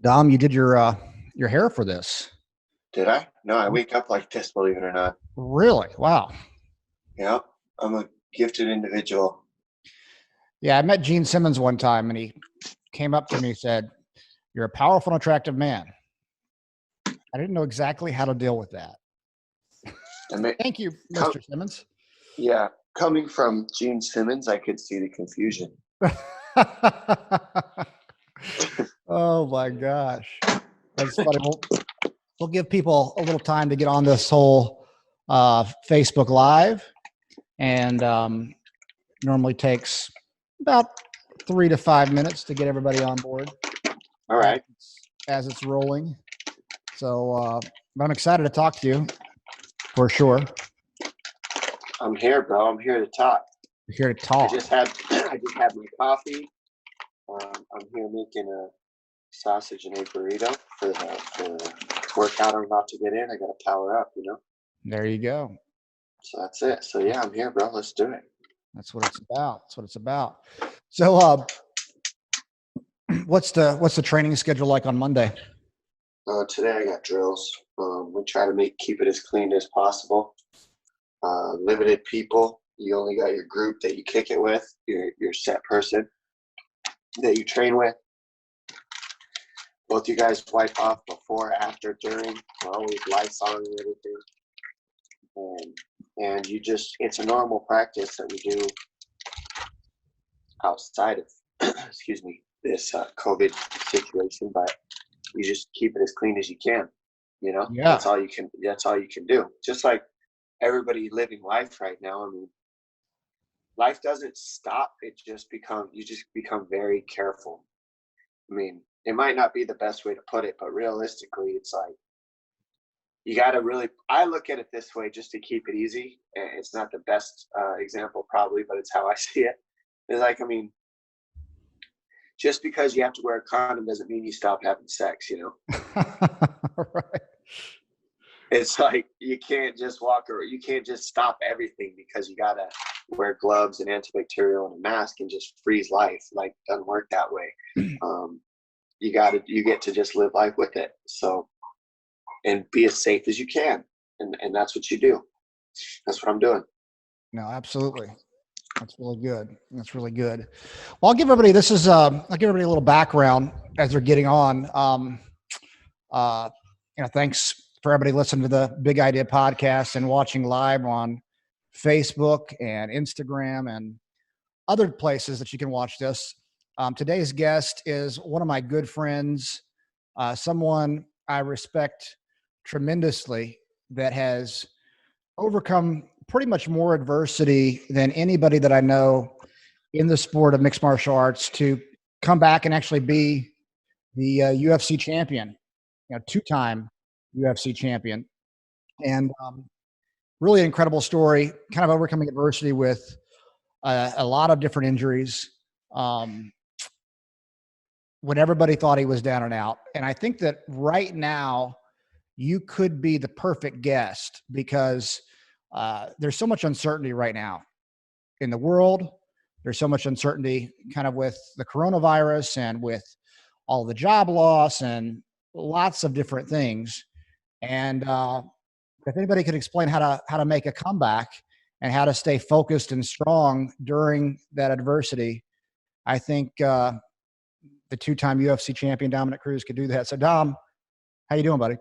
Dom, you did your hair for this. Did I? No, I wake up like this, believe it or not. Really? Wow. Yeah, I'm a gifted individual. Yeah, I met Gene Simmons one time, and he came up to me and said, "You're a powerful and attractive man." I didn't know exactly how to deal with that. I mean, Thank you, com- Mr. Simmons. yeah, coming from Gene Simmons, I could see the confusion. Oh my gosh, that's funny. We'll give people a little time to get on this whole Facebook Live, and normally takes about 3 to 5 minutes to get everybody on board. All right. As it's rolling. So but I'm excited to talk to you for sure. I'm here, bro. I'm here to talk. You're here to talk. I just had my coffee. I'm here making a sausage and egg burrito for the workout I'm about to get in. I got to power up, There you go. So that's it. So yeah, I'm here, bro. Let's do it. That's what it's about. That's what it's about. So what's the training schedule like on Monday? Today I got drills. We try to keep it as clean as possible. Limited people. You only got your group that you kick it with, your set person that you train with. Both you guys wipe off before, after, during. Always lights on and everything. And it's a normal practice that we do outside of, excuse me, this COVID situation, but you just keep it as clean as you can. Yeah. That's all you can do. Just like everybody living life right now. I mean, life doesn't stop. You just become very careful. I mean, it might not be the best way to put it, but realistically, it's like, you got to I look at it this way just to keep it easy. It's not the best example probably, but it's how I see it. It's like, I mean, just because you have to wear a condom doesn't mean you stop having sex, Right. It's like, you can't just you can't just stop everything because you got to wear gloves and antibacterial and a mask and just freeze life. Like, it doesn't work that way. You get to just live life with it. So, and be as safe as you can. And that's what you do. That's what I'm doing. No, absolutely. That's really good. That's really good. Well, I'll give everybody a little background as they're getting on. Thanks for everybody listening to the Big Idea podcast and watching live on Facebook and Instagram and other places that you can watch this. Today's guest is one of my good friends, someone I respect tremendously, that has overcome pretty much more adversity than anybody that I know in the sport of mixed martial arts to come back and actually be the UFC champion, two-time UFC champion. And really incredible story, kind of overcoming adversity with a lot of different injuries when everybody thought he was down and out. And I think that right now you could be the perfect guest because there's so much uncertainty right now in the world. There's so much uncertainty kind of with the coronavirus and with all the job loss and lots of different things. And if anybody could explain how to make a comeback and how to stay focused and strong during that adversity, I think the two-time UFC champion Dominick Cruz could do that. So Dom, how you doing, buddy?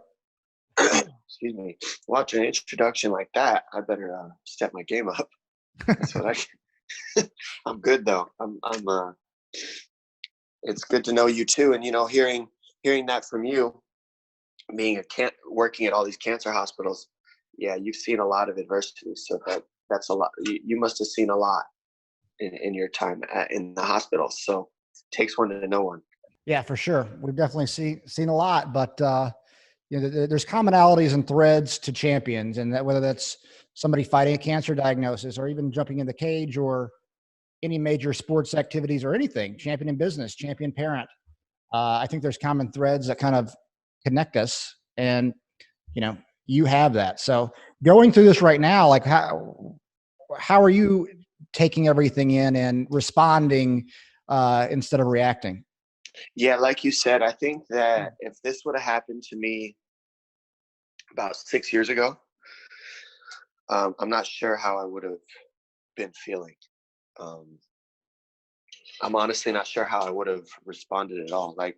Excuse me. Watch an introduction like that, I better step my game up. That's what I'm good though. I'm it's good to know you too. And hearing that from you, being working at all these cancer hospitals, yeah, you've seen a lot of adversity. So that's a lot. You must have seen a lot in your time in the hospital. So it takes one to know one. Yeah, for sure. We've definitely seen a lot, but there's commonalities and threads to champions, and that whether that's somebody fighting a cancer diagnosis or even jumping in the cage or any major sports activities or anything, champion in business, champion parent. I think there's common threads that kind of connect us, and you have that. So going through this right now, like how are you taking everything in and responding instead of reacting? Yeah, like you said, I think that if this would have happened to me about 6 years ago, I'm not sure how I would have been feeling. Um, I'm honestly not sure how I would have responded at all. Like,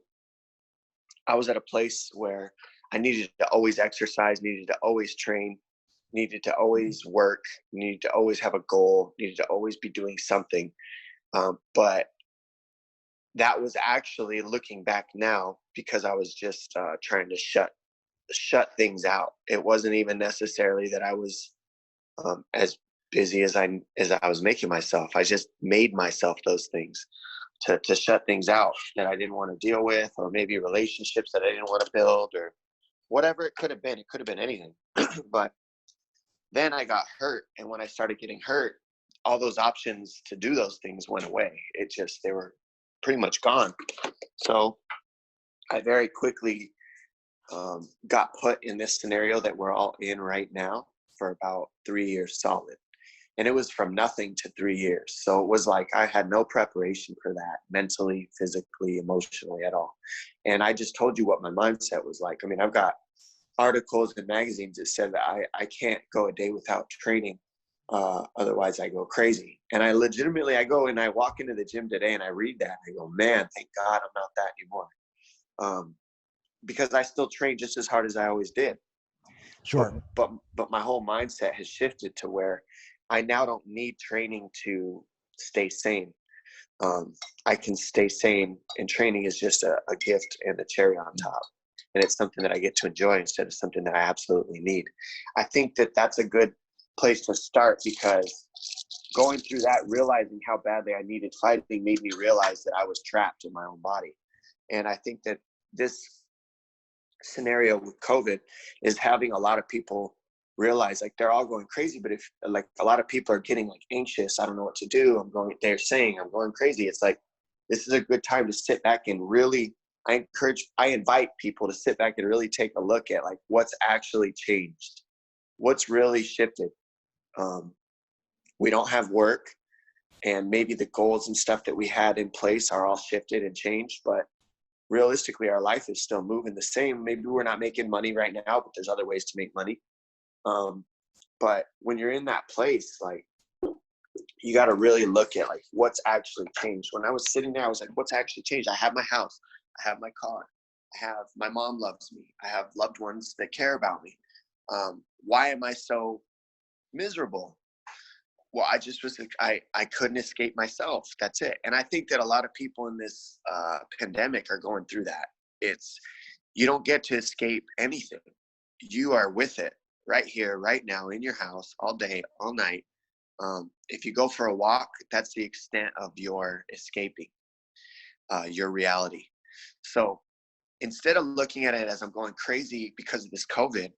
I was at a place where I needed to always exercise, needed to always train, needed to always work, needed to always have a goal, needed to always be doing something. But that was actually, looking back now, because I was just trying to shut things out. It wasn't even necessarily that I was as busy as I was making myself. I just made myself those things to shut things out that I didn't want to deal with, or maybe relationships that I didn't want to build, or whatever it could have been. It could have been anything. But then I got hurt, and when I started getting hurt, all those options to do those things went away. They were pretty much gone. So I very quickly got put in this scenario that we're all in right now for about 3 years solid. And it was from nothing to 3 years. So it was like I had no preparation for that, mentally, physically, emotionally, at all. And I just told you what my mindset was like. I mean, I've got articles and magazines that said that I can't go a day without training. Otherwise I go crazy. And I go and I walk into the gym today and I read that. I go, man, thank God I'm not that anymore. Because I still train just as hard as I always did. Sure. But my whole mindset has shifted to where I now don't need training to stay sane. I can stay sane, and training is just a gift and a cherry on top. And it's something that I get to enjoy instead of something that I absolutely need. I think that that's a good place to start, because going through that, realizing how badly I needed fighting, made me realize that I was trapped in my own body. And I think that this scenario with COVID is having a lot of people realize, like, they're all going crazy, but if, like, a lot of people are getting like anxious, I don't know what to do, they're saying I'm going crazy. It's like, this is a good time to sit back and really, I invite people to sit back and really take a look at, like, what's actually changed, what's really shifted. We don't have work, and maybe the goals and stuff that we had in place are all shifted and changed, but realistically our life is still moving the same. Maybe we're not making money right now, but there's other ways to make money. But when you're in that place, like, you got to really look at, like, what's actually changed. When I was sitting there, I was like, what's actually changed? I have my house, I have my car, my mom loves me, I have loved ones that care about me. Why am I so miserable? Well, I couldn't escape myself. That's it. And I think that a lot of people in this pandemic are going through that. You don't get to escape anything. You are with it right here, right now, in your house, all day, all night. If you go for a walk, that's the extent of your escaping your reality. So instead of looking at it as I'm going crazy because of this COVID,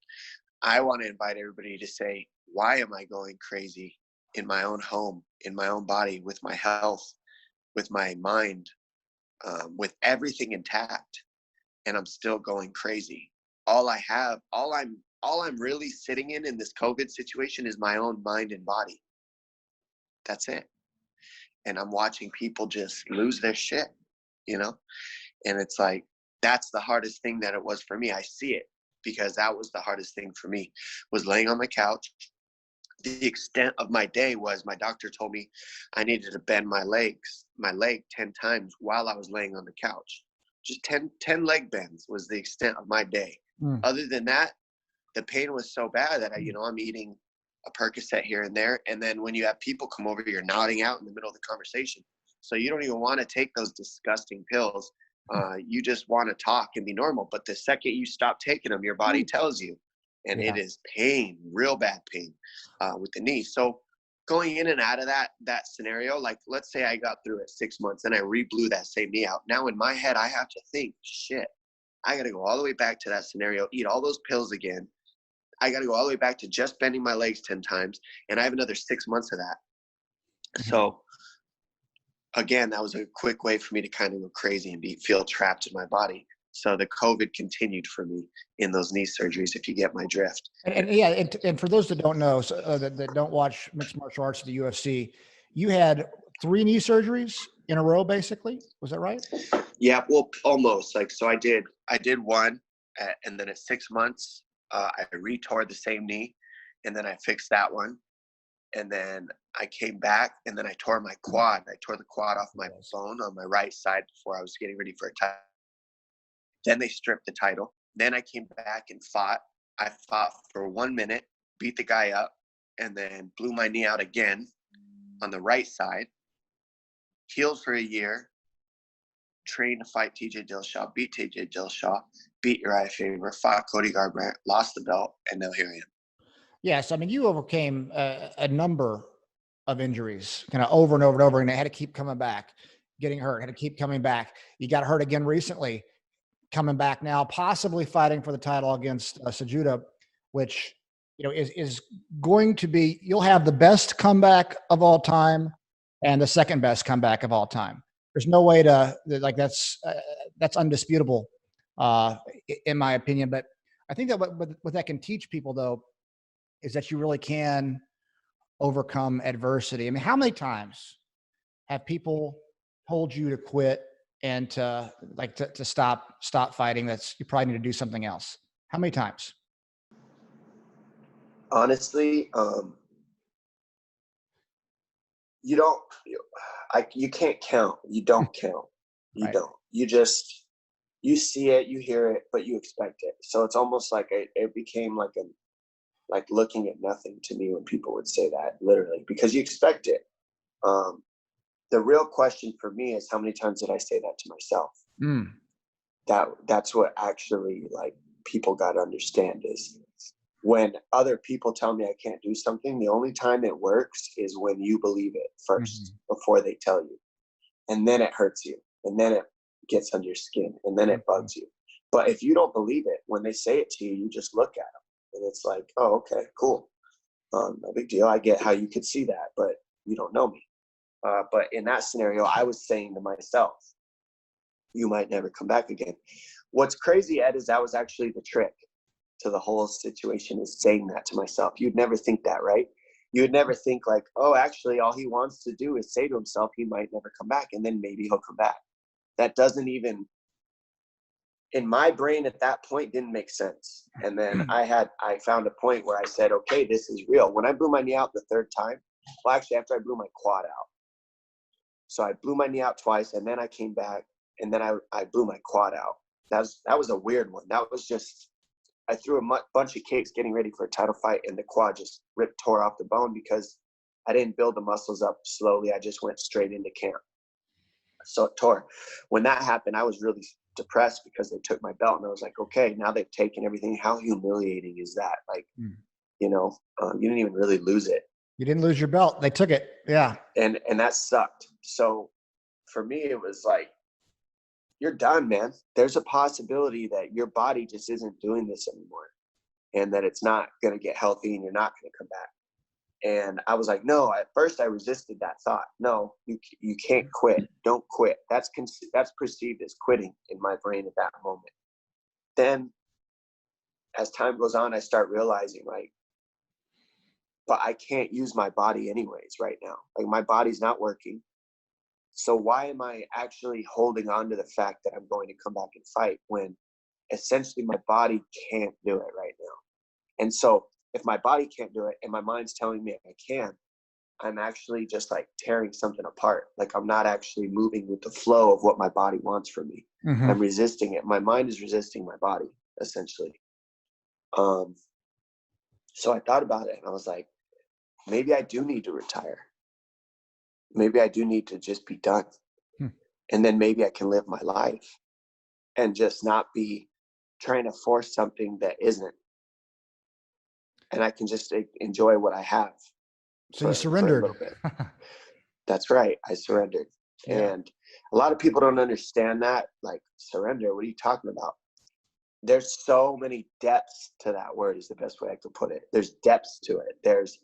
I want to invite everybody to say, why am I going crazy in my own home, in my own body, with my health, with my mind, with everything intact, and I'm still going crazy? All I'm really sitting in this COVID situation is my own mind and body. That's it. And I'm watching people just lose their shit, you know? And it's like, that's the hardest thing that it was for me. I see it, because that was the hardest thing for me, was laying on my couch. The extent of my day was, my doctor told me I needed to bend my leg 10 times while I was laying on the couch. Just 10 leg bends was the extent of my day. Other than that, the pain was so bad that I'm eating a Percocet here and there. And then when you have people come over, you're nodding out in the middle of the conversation. So you don't even want to take those disgusting pills. You just want to talk and be normal. But the second you stop taking them, your body tells you. And it is pain, real bad pain with the knee. So going in and out of that scenario, like, let's say I got through it 6 months and I re-blew that same knee out. Now in my head, I have to think, shit, I got to go all the way back to that scenario, eat all those pills again. I got to go all the way back to just bending my legs 10 times. And I have another 6 months of that. So again, that was a quick way for me to kind of go crazy and feel trapped in my body. So the COVID continued for me in those knee surgeries, if you get my drift. And for those that don't know, that don't watch mixed martial arts at the UFC, you had 3 knee surgeries? in a row, basically. Was that right? Yeah, well, almost. Like, so I did one, and then at 6 months, I retore the same knee, and then I fixed that one, and then I came back, and then I tore my quad. I tore the quad off my bone on my right side before I was getting ready for a title. Then they stripped the title. Then I came back and fought. I fought for 1 minute, beat the guy up, and then blew my knee out again on the right side. Healed for a year. Trained to fight TJ Dillashaw, beat TJ Dillashaw, beat Uriah Faber, fought Cody Garbrandt, lost the belt, and now here I am. Yes, I mean, you overcame a number of injuries, kind of over and over and over, and it had to keep coming back, getting hurt, had to keep coming back. You got hurt again recently, coming back now, possibly fighting for the title against Sajuda, which is going to be. You'll have the best comeback of all time and the second best comeback of all time. There's no way to that's undisputable, in my opinion. But I think that what that can teach people, though, is that you really can overcome adversity. I mean, how many times have people told you to quit and to stop fighting? You probably need to do something else. How many times? Honestly, you can't count. You don't count. You Right. don't. You see it, you hear it, but you expect it. So it's almost like it became like looking at nothing to me when people would say that, literally, because you expect it. The real question for me is, how many times did I say that to myself? That's what actually, like, people got to understand is, when other people tell me I can't do something, the only time it works is when you believe it first, before they tell you. And then it hurts you. And then it gets under your skin. And then it bugs you. But if you don't believe it, when they say it to you, you just look at them. And it's like, oh, okay, cool. No big deal. I get how you could see that, but you don't know me. But in that scenario, I was saying to myself, you might never come back again. What's crazy, Ed, is that was actually the trick to the whole situation, is saying that to myself. You'd never think that, right? You would never think like, oh, actually, all he wants to do is say to himself he might never come back, and then maybe he'll come back. That doesn't even, in my brain at that point, didn't make sense. And then I found a point where I said, okay, this is real. When I blew my knee out the third time, well, actually, after I blew my quad out. So I blew my knee out twice, and then I came back, and then I blew my quad out. That was a weird one. That was just, I threw a bunch of kicks getting ready for a title fight, and the quad just tore off the bone because I didn't build the muscles up slowly. I just went straight into camp. So it tore. When that happened, I was really depressed because they took my belt, and I was like, okay, now they've taken everything. How humiliating is that? Like, you didn't even really lose it. You didn't lose your belt. They took it. Yeah. And that sucked. So for me, it was like, you're done, man. There's a possibility that your body just isn't doing this anymore, and that it's not going to get healthy, and you're not going to come back. And I was like, no. At first, I resisted that thought. No, you can't quit. Don't quit. That's perceived as quitting in my brain at that moment. Then, as time goes on, I start realizing, like, but I can't use my body anyways right now. Like, my body's not working. So why am I actually holding on to the fact that I'm going to come back and fight when essentially my body can't do it right now? And so if my body can't do it and my mind's telling me I can, I'm actually just like tearing something apart. Like, I'm not actually moving with the flow of what my body wants from me. I'm resisting it. My mind is resisting my body, essentially. So I thought about it, and I was like, maybe I do need to retire. Maybe I do need to just be done. And then maybe I can live my life and just not be trying to force something that isn't. And I can just enjoy what I have. So you surrendered. For a little bit. That's right. I surrendered. Yeah. And a lot of people don't understand that. Like, surrender, what are you talking about? There's so many depths to that word, is the best way I could put it. There's depths to it. There's,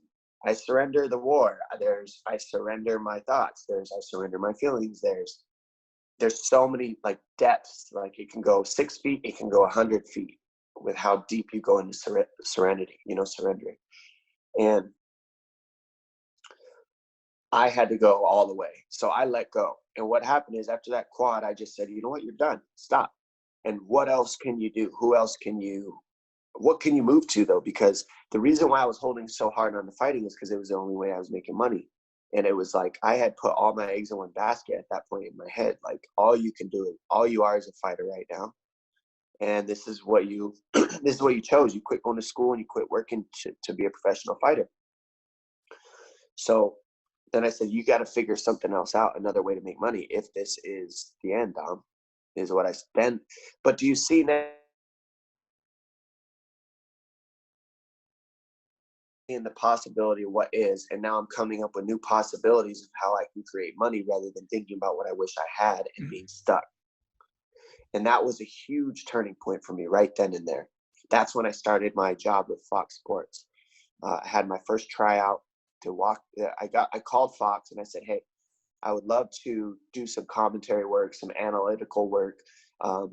I surrender the war. There's, I surrender my thoughts. There's, I surrender my feelings. There's so many, like, depths. Like, it can go 6 feet, it can go 100 feet with how deep you go into serenity, surrendering. And I had to go all the way. So I let go. And what happened is after that quad, I just said, you know what, you're done. Stop. And what else can you do? What can you move to though? Because the reason why I was holding so hard on the fighting is because it was the only way I was making money. And it was like, I had put all my eggs in one basket at that point in my head. Like, all you can do, all you are is a fighter right now. And this is what you, this is what you chose. You quit going to school and you quit working to be a professional fighter. So then I said, you got to figure something else out, another way to make money. If this is the end, Dom, is what I spent. But do you see now in the possibility of what is, and now I'm coming up with new possibilities of how I can create money rather than thinking about what I wish I had and being stuck. And that was a huge turning point for me right then and there. That's when I started my job with Fox Sports. I had my first tryout to walk. I called Fox and I said, hey, I would love to do some commentary work, some analytical work.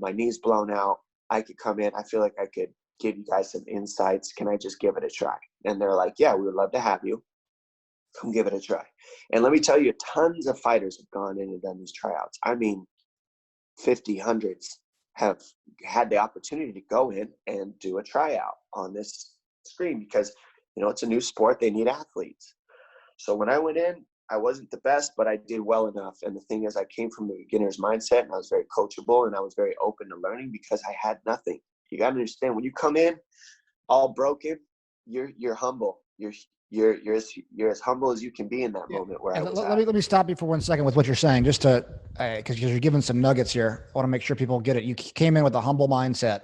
My knee's blown out. I could come in. I feel like I could give you guys some insights. Can I just give it a try? And they're like, yeah, we would love to have you. Come give it a try. And let me tell you, tons of fighters have gone in and done these tryouts. I mean, 50, hundreds have had the opportunity to go in and do a tryout on this screen because, you know, it's a new sport. They need athletes. So when I went in, I wasn't the best, but I did well enough. And the thing is, I came from the beginner's mindset and I was very coachable and I was very open to learning because I had nothing. You got to understand, when you come in all broken, you're humble. You're as humble as you can be in that moment where let me stop you for 1 second with what you're saying, just to, because you're giving some nuggets here. I want to make sure people get it. You came in with a humble mindset,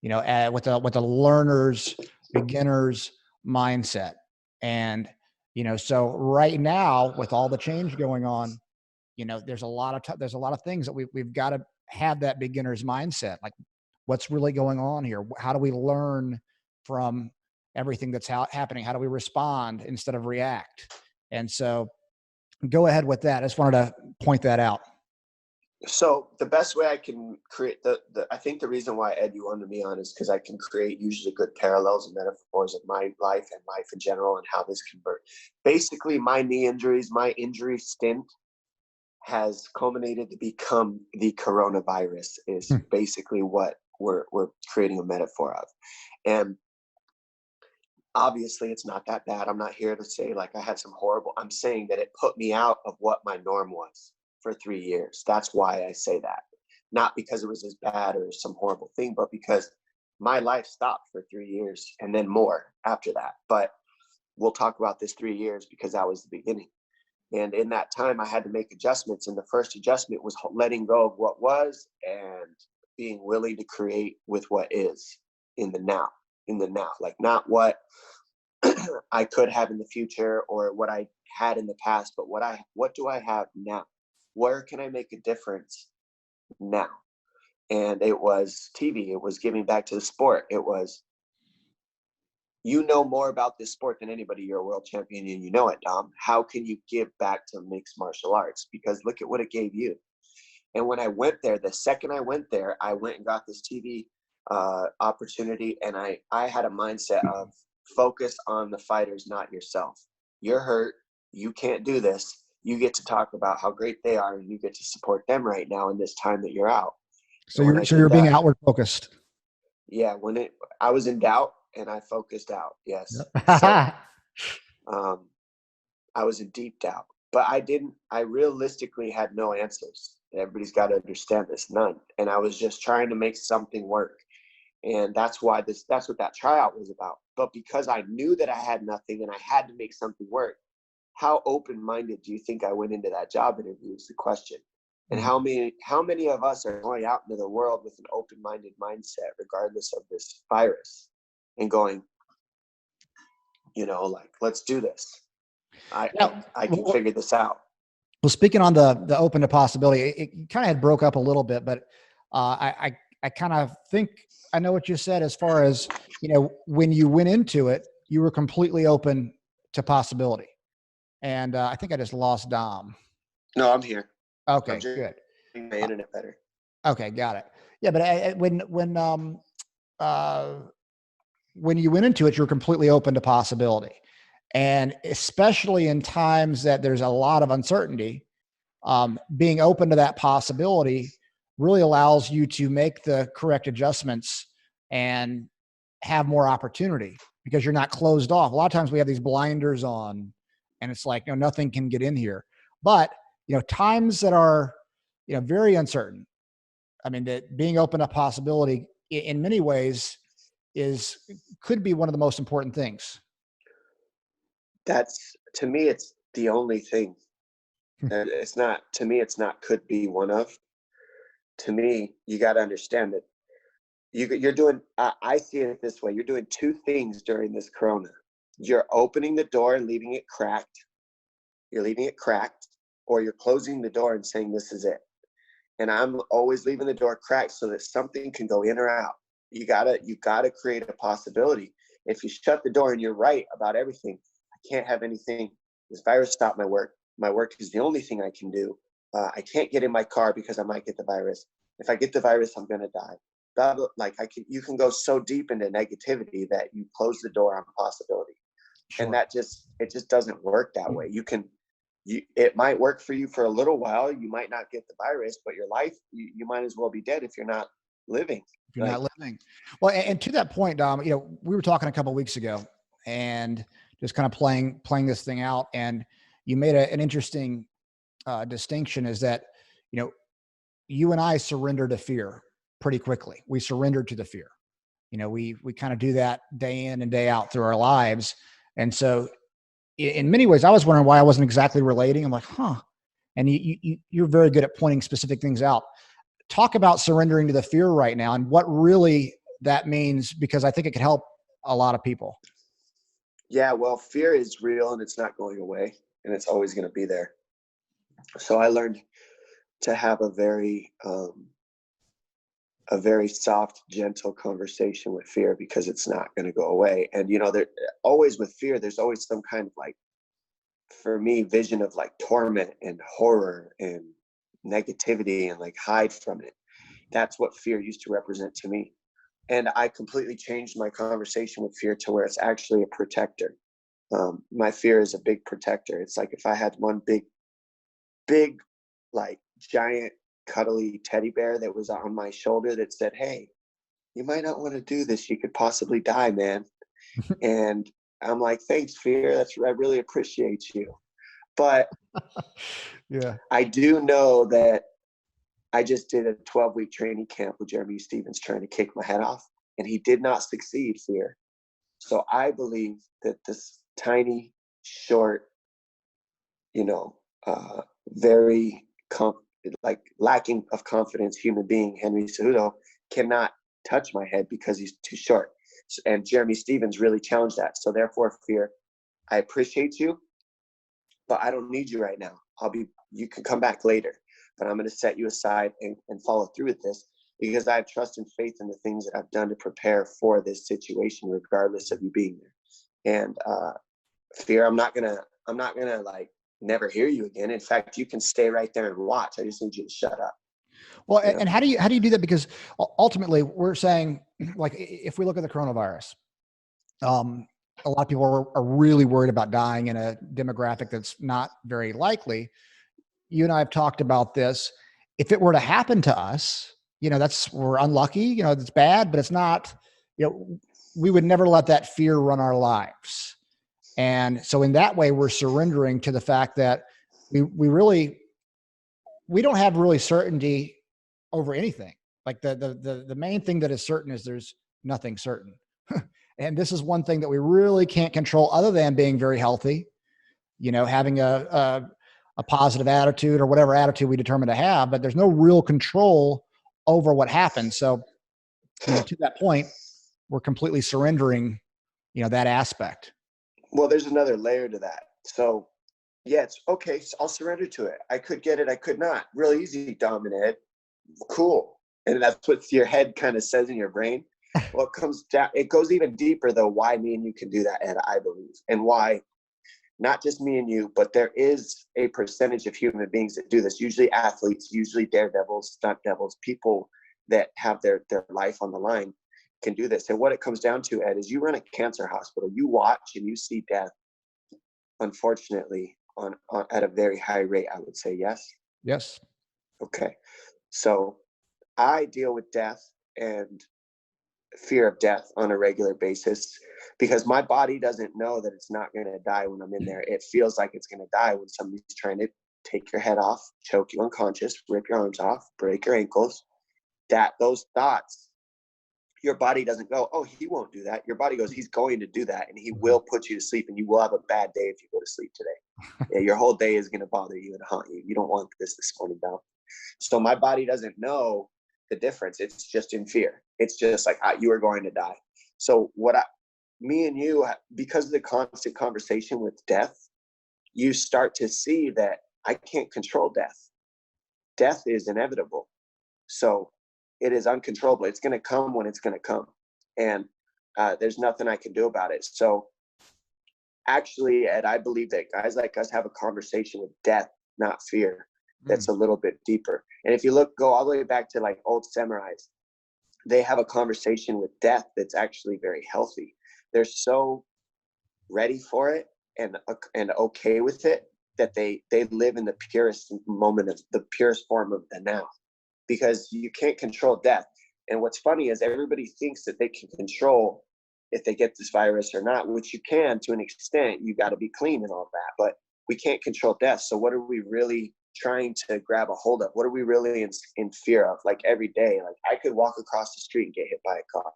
you know, with a learner's, beginner's mindset. And, you know, so right now with all the change going on, you know, there's a lot of things that we've got to have that beginner's mindset. Like, what's really going on here? How do we learn from everything that's happening? How do we respond instead of react? And so go ahead with that. I just wanted to point that out. So the best way I can create I think the reason why, Ed, you wanted me on is because I can create usually good parallels and metaphors of my life and life in general and how this convert. Basically, my knee injuries, my injury stint has culminated to become the coronavirus is basically what we're creating a metaphor of. And obviously it's not that bad. I'm not here to say like I had some horrible, I'm saying that it put me out of what my norm was for 3 years. That's why I say that. Not because it was as bad or some horrible thing, but because my life stopped for 3 years and then more after that. But we'll talk about this 3 years because that was the beginning. And in that time, I had to make adjustments. And the first adjustment was letting go of what was and being willing to create with what is in the now, like not what I could have in the future or what I had in the past, but what do I have now? Where can I make a difference now? And it was TV. It was giving back to the sport. It was, you know more about this sport than anybody. You're a world champion and you know it, Dom. How can you give back to mixed martial arts? Because look at what it gave you. And when I went there, the second I went there, I went and got this TV opportunity. And I had a mindset of focus on the fighters, not yourself. You're hurt. You can't do this. You get to talk about how great they are and you get to support them right now in this time that you're out. So you're being outward focused. Yeah. I was in doubt and I focused out. Yes. Yep. So, I was in deep doubt, but I realistically had no answers. Everybody's got to understand this, none. And I was just trying to make something work. And that's what that tryout was about. But because I knew that I had nothing and I had to make something work, how open-minded do you think I went into that job interview is the question. And how many of us are going out into the world with an open-minded mindset, regardless of this virus, and going, you know, like, let's do this. I can figure this out. Well, speaking on the open to possibility, it kind of had broke up a little bit, but I kind of think I know what you said as far as, you know, when you went into it, you were completely open to possibility. And I think I just lost Dom. No, I'm here. Okay, good. My internet better. Okay, got it. Yeah, but when you went into it, you were completely open to possibility. And especially in times that there's a lot of uncertainty, being open to that possibility really allows you to make the correct adjustments and have more opportunity because you're not closed off. A lot of times we have these blinders on and it's like, nothing can get in here. But, times that are, very uncertain. I mean, that being open to possibility in many ways could be one of the most important things. That's, to me, it's the only thing. It's not, to me, it's not could be one of. To me, you got to understand that you're doing, I see it this way. You're doing two things during this Corona. You're opening the door and leaving it cracked. You're leaving it cracked, or you're closing the door and saying, this is it. And I'm always leaving the door cracked so that something can go in or out. You gotta create a possibility. If you shut the door and you're right about everything, I can't have anything. This virus stopped my work. My work is the only thing I can do. I can't get in my car because I might get the virus. If I get the virus, I'm gonna die. Blah, blah, you can go so deep into negativity that you close the door on possibility. Sure. And it just doesn't work that way. It might work for you for a little while. You might not get the virus, but your life, you might as well be dead if you're not living. If you're not living. Well, and to that point, Dom, we were talking a couple of weeks ago and just kind of playing this thing out. And you made an interesting distinction is that, you and I surrendered to fear pretty quickly. We surrendered to the fear. We kind of do that day in and day out through our lives. And so in many ways, I was wondering why I wasn't exactly relating. I'm like, and you're very good at pointing specific things out. Talk about surrendering to the fear right now and what really that means, because I think it could help a lot of people. Yeah, well, fear is real and it's not going away and it's always going to be there. So I learned to have a very soft, gentle conversation with fear because it's not going to go away. And, there always with fear, there's always some kind of for me, vision of torment and horror and negativity and hide from it. That's what fear used to represent to me. And I completely changed my conversation with fear to where it's actually a protector. My fear is a big protector. It's like if I had one big, giant, cuddly teddy bear that was on my shoulder that said, hey, you might not want to do this. You could possibly die, man. And I'm like, thanks, fear. I really appreciate you. But yeah, I do know that I just did a 12-week training camp with Jeremy Stevens trying to kick my head off, and he did not succeed, fear. So I believe that this tiny, short, very lacking of confidence human being, Henry Cejudo, cannot touch my head because he's too short. And Jeremy Stevens really challenged that. So therefore, fear, I appreciate you, but I don't need you right now. You can come back later, but I'm going to set you aside and follow through with this because I have trust and faith in the things that I've done to prepare for this situation, regardless of you being there. And fear, I'm not gonna never hear you again. In fact, you can stay right there and watch. I just need you to shut up. Well, and how do you do that? Because ultimately we're saying, if we look at the coronavirus, a lot of people are really worried about dying in a demographic that's not very likely. You and I have talked about this. If it were to happen to us, we're unlucky, it's bad, but it's not, we would never let that fear run our lives. And so in that way, we're surrendering to the fact that we don't have really certainty over anything. Like the main thing that is certain is there's nothing certain. And this is one thing that we really can't control other than being very healthy, having a positive attitude or whatever attitude we determine to have, but there's no real control over what happens. So, to that point, we're completely surrendering, that aspect. Well, there's another layer to that. So yeah, it's okay. So I'll surrender to it. I could get it. I could not. Real easy, Dominick. Cool. And that's what your head kind of says in your brain. Well, it goes even deeper though, why me and you can do that, Ed, I believe. And why not just me and you, but there is a percentage of human beings that do this, usually athletes, usually daredevils, stunt devils, people that have their life on the line can do this. And what it comes down to, Ed, is you run a cancer hospital, you watch and you see death, unfortunately, on at a very high rate, I would say, yes. Yes. Okay. So I deal with death and fear of death on a regular basis because my body doesn't know that it's not going to die when I'm in there. It feels like it's going to die when somebody's trying to take your head off, choke you unconscious, rip your arms off, break your ankles. That those thoughts, your body doesn't go, oh, he won't do that. Your body goes, he's going to do that, and he will put you to sleep, and you will have a bad day if you go to sleep today. Yeah, your whole day is going to bother you and haunt you. You don't want this morning down. So my body doesn't know the difference. It's just in fear. It's just like, you are going to die. So me and you, because of the constant conversation with death, you start to see that I can't control death. Death is inevitable. So it is uncontrollable. It's going to come when it's going to come. And there's nothing I can do about it. So actually, Ed, I believe that guys like us have a conversation with death, not fear, that's a little bit deeper. And if you go all the way back to like old samurais, they have a conversation with death that's actually very healthy. They're so ready for it and okay with it that they live in the purest moment of the purest form of the now, because you can't control death. And what's funny is everybody thinks that they can control if they get this virus or not, which you can to an extent. You got to be clean and all that, but we can't control death. So what are we really trying to grab a hold of? What are we really in fear of? Like every day, like I could walk across the street and get hit by a car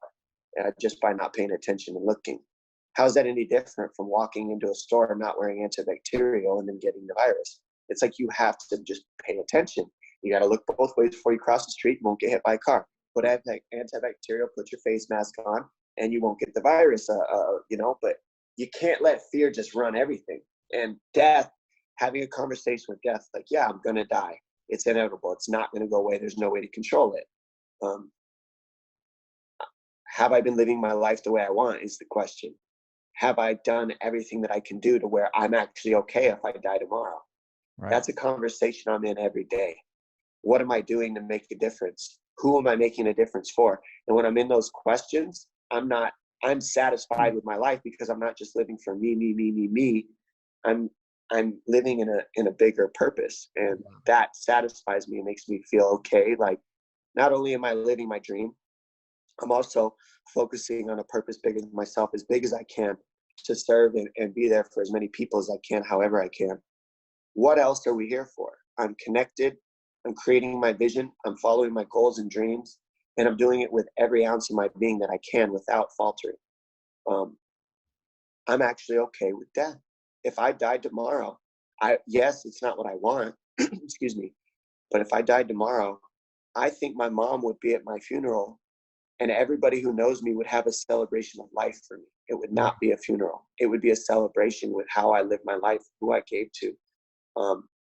just by not paying attention and looking. How's that any different from walking into a store and not wearing antibacterial and then getting the virus? It's like you have to just pay attention. You got to look both ways before you cross the street. You won't get hit by a car. Put antibacterial, put your face mask on, and you won't get the virus, but you can't let fear just run everything. And death, having a conversation with death, like, yeah, I'm going to die. It's inevitable. It's not going to go away. There's no way to control it. Have I been living my life the way I want is the question. Have I done everything that I can do to where I'm actually okay if I die tomorrow? Right. That's a conversation I'm in every day. What am I doing to make a difference? Who am I making a difference for? And when I'm in those questions, I'm satisfied with my life because I'm not just living for me. I'm living in a bigger purpose. And that satisfies me and makes me feel okay. Like, not only am I living my dream, I'm also focusing on a purpose bigger than myself, as big as I can, to serve and be there for as many people as I can, however I can. What else are we here for? I'm connected. I'm creating my vision. I'm following my goals and dreams. And I'm doing it with every ounce of my being that I can without faltering. I'm actually okay with death. If I died tomorrow, yes, it's not what I want, excuse me. But if I died tomorrow, I think my mom would be at my funeral, and everybody who knows me would have a celebration of life for me. It would not be a funeral. It would be a celebration with how I lived my life, who I gave to.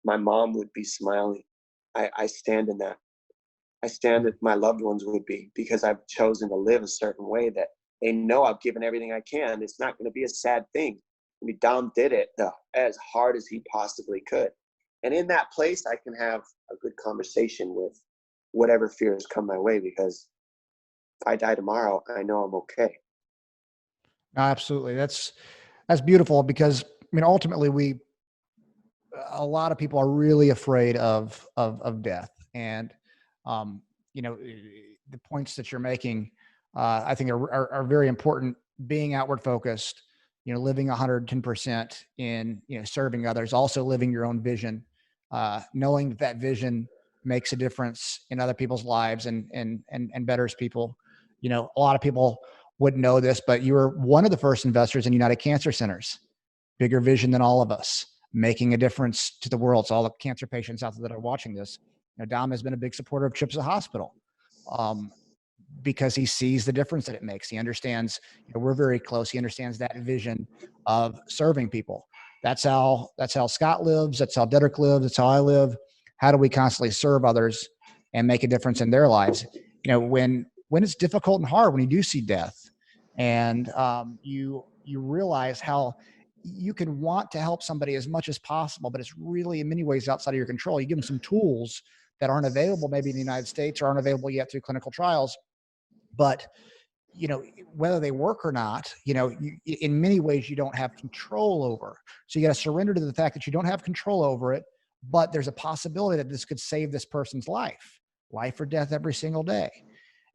My mom would be smiling. I stand in that. I stand that my loved ones would be, because I've chosen to live a certain way that they know I've given everything I can. It's not going to be a sad thing. I mean, Dom did it as hard as he possibly could. And in that place, I can have a good conversation with whatever fears come my way, because if I die tomorrow, I know I'm okay. No, absolutely. That's beautiful, because I mean, ultimately a lot of people are really afraid of death. And, the points that you're making, I think are very important. Being outward focused, living 110% in, serving others, also living your own vision, knowing that vision makes a difference in other people's lives and betters people. A lot of people wouldn't know this, but you were one of the first investors in United Cancer Centers. Bigger vision than all of us, making a difference to the world. So all the cancer patients out there that are watching this, Dom has been a big supporter of Chipsa Hospital, because he sees the difference that it makes. He understands, we're very close. He understands that vision of serving people. That's how Scott lives. That's how Dedrick lives. That's how I live. How do we constantly serve others and make a difference in their lives? When it's difficult and hard, when you do see death, and you realize how you can want to help somebody as much as possible, but it's really in many ways outside of your control. You give them some tools that aren't available maybe in the United States or aren't available yet through clinical trials. But, whether they work or not, in many ways you don't have control over. So you got to surrender to the fact that you don't have control over it, but there's a possibility that this could save this person's life or death every single day.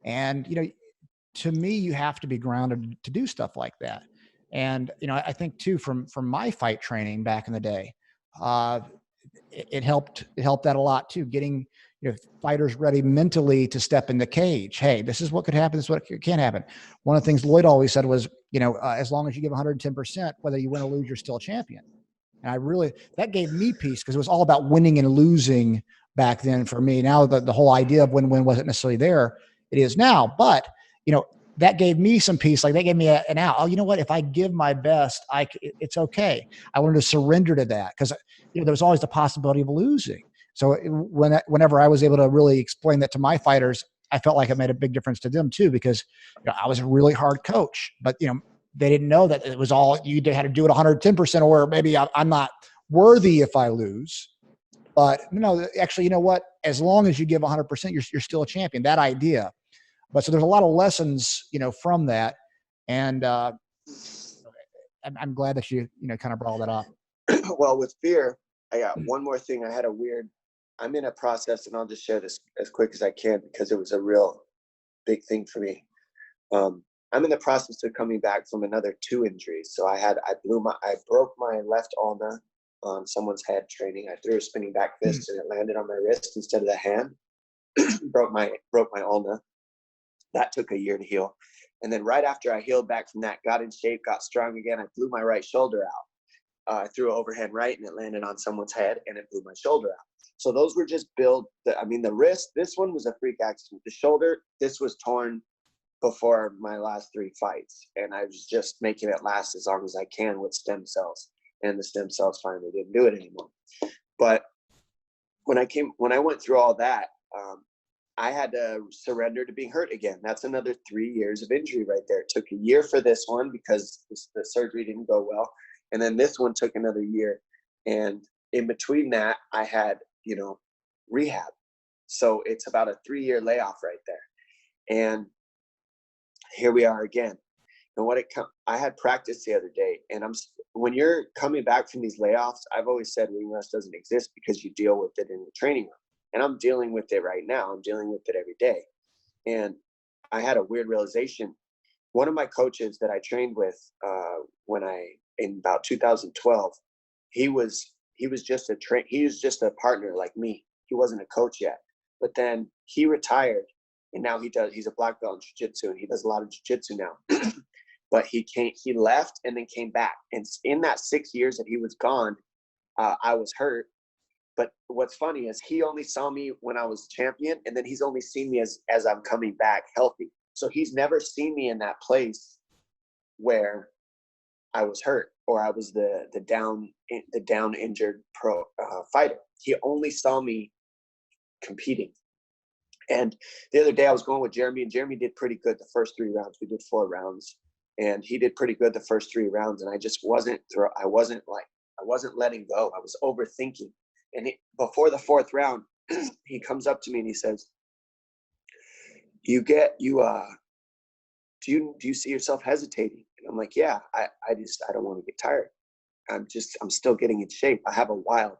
And, to me, you have to be grounded to do stuff like that. And, I think too, from my fight training back in the day, it helped that a lot too, getting, fighters ready mentally to step in the cage. Hey, this is what could happen. This is what can happen. One of the things Lloyd always said was, as long as you give 110%, whether you win or lose, you're still a champion. And that gave me peace, because it was all about winning and losing back then for me. Now the whole idea of win-win wasn't necessarily there. It is now, but that gave me some peace. Like, that gave me an out. Oh, you know what? If I give my best, it's okay. I wanted to surrender to that, because there was always the possibility of losing. So whenever I was able to really explain that to my fighters, I felt like it made a big difference to them too, because I was a really hard coach, but they didn't know that it was all, you had to do it 110%, or maybe I'm not worthy if I lose. But no, actually, you know what? As long as you give 100%, you're still a champion. That idea. But so there's a lot of lessons, from that. And I'm glad that you kind of brought all that up. Well, with fear, I got one more thing. I'm in a process, and I'll just share this as quick as I can, because it was a real big thing for me. I'm in the process of coming back from another 2 injuries. So I broke my left ulna on someone's head training. I threw a spinning back fist and it landed on my wrist instead of the hand. broke my ulna. That took a year to heal. And then right after I healed back from that, got in shape, got strong again, I blew my right shoulder out. I threw an overhead right and it landed on someone's head and it blew my shoulder out. So those were just the wrist, this one was a freak accident. The shoulder, this was torn before my last 3 fights. And I was just making it last as long as I can with stem cells. And the stem cells finally didn't do it anymore. But when I went through all that, I had to surrender to being hurt again. That's another 3 years of injury right there. It took a year for this one because the surgery didn't go well. And then this one took another year. And in between that, I had, rehab. So it's about a 3-year layoff right there. And here we are again. And I had practice the other day, and when you're coming back from these layoffs, I've always said ring rust doesn't exist because you deal with it in the training room. And I'm dealing with it right now. I'm dealing with it every day. And I had a weird realization. One of my coaches that I trained with in about 2012, he was just a partner like me. He wasn't a coach yet. But then he retired, and now he's a black belt in jiu-jitsu, and he does a lot of jiu-jitsu now. But he left and then came back. And in that 6 years that he was gone, I was hurt. But what's funny is he only saw me when I was champion, and then he's only seen me as I'm coming back healthy. So he's never seen me in that place where I was hurt or I was the down injured pro fighter. He only saw me competing. And the other day I was going with Jeremy, and Jeremy did pretty good the first 3 rounds. We did 4 rounds, and he did pretty good the first 3 rounds. And I just wasn't letting go. I was overthinking. And before the 4th round, he comes up to me and he says, do you see yourself hesitating? And I'm like, yeah, I don't want to get tired. I'm still getting in shape. I have a while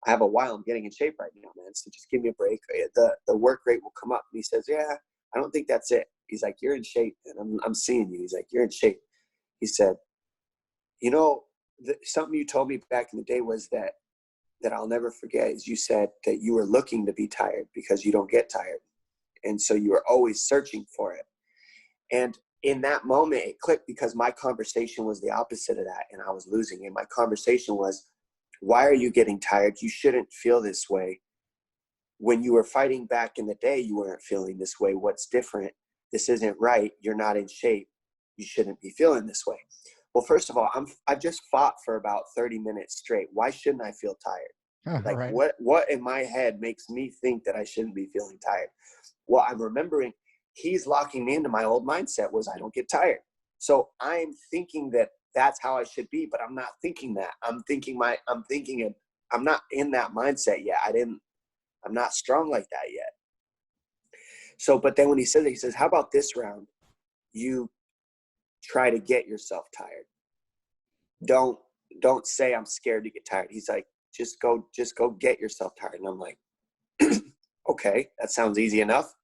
I'm getting in shape right now, man. So just give me a break. The work rate will come up. And he says, yeah, I don't think that's it. He's like, you're in shape. And I'm seeing you. He's like, you're in shape. He said, something you told me back in the day was that I'll never forget is you said that you were looking to be tired because you don't get tired. And so you were always searching for it. And in that moment, it clicked because my conversation was the opposite of that. And I was losing. And my conversation was, why are you getting tired? You shouldn't feel this way. When you were fighting back in the day, you weren't feeling this way. What's different? This isn't right. You're not in shape. You shouldn't be feeling this way. Well, first of all, I've just fought for about 30 minutes straight. Why shouldn't I feel tired? Like right. What in my head makes me think that I shouldn't be feeling tired? Well, I'm remembering he's locking me into my old mindset was I don't get tired. So I'm thinking that that's how I should be, but I'm not thinking that. I'm not in that mindset yet. I'm not strong like that yet. So, but then when he says it, he says, how about this round? You try to get yourself tired. Don't say I'm scared to get tired. He's like, just go get yourself tired. And I'm like, okay, that sounds easy enough.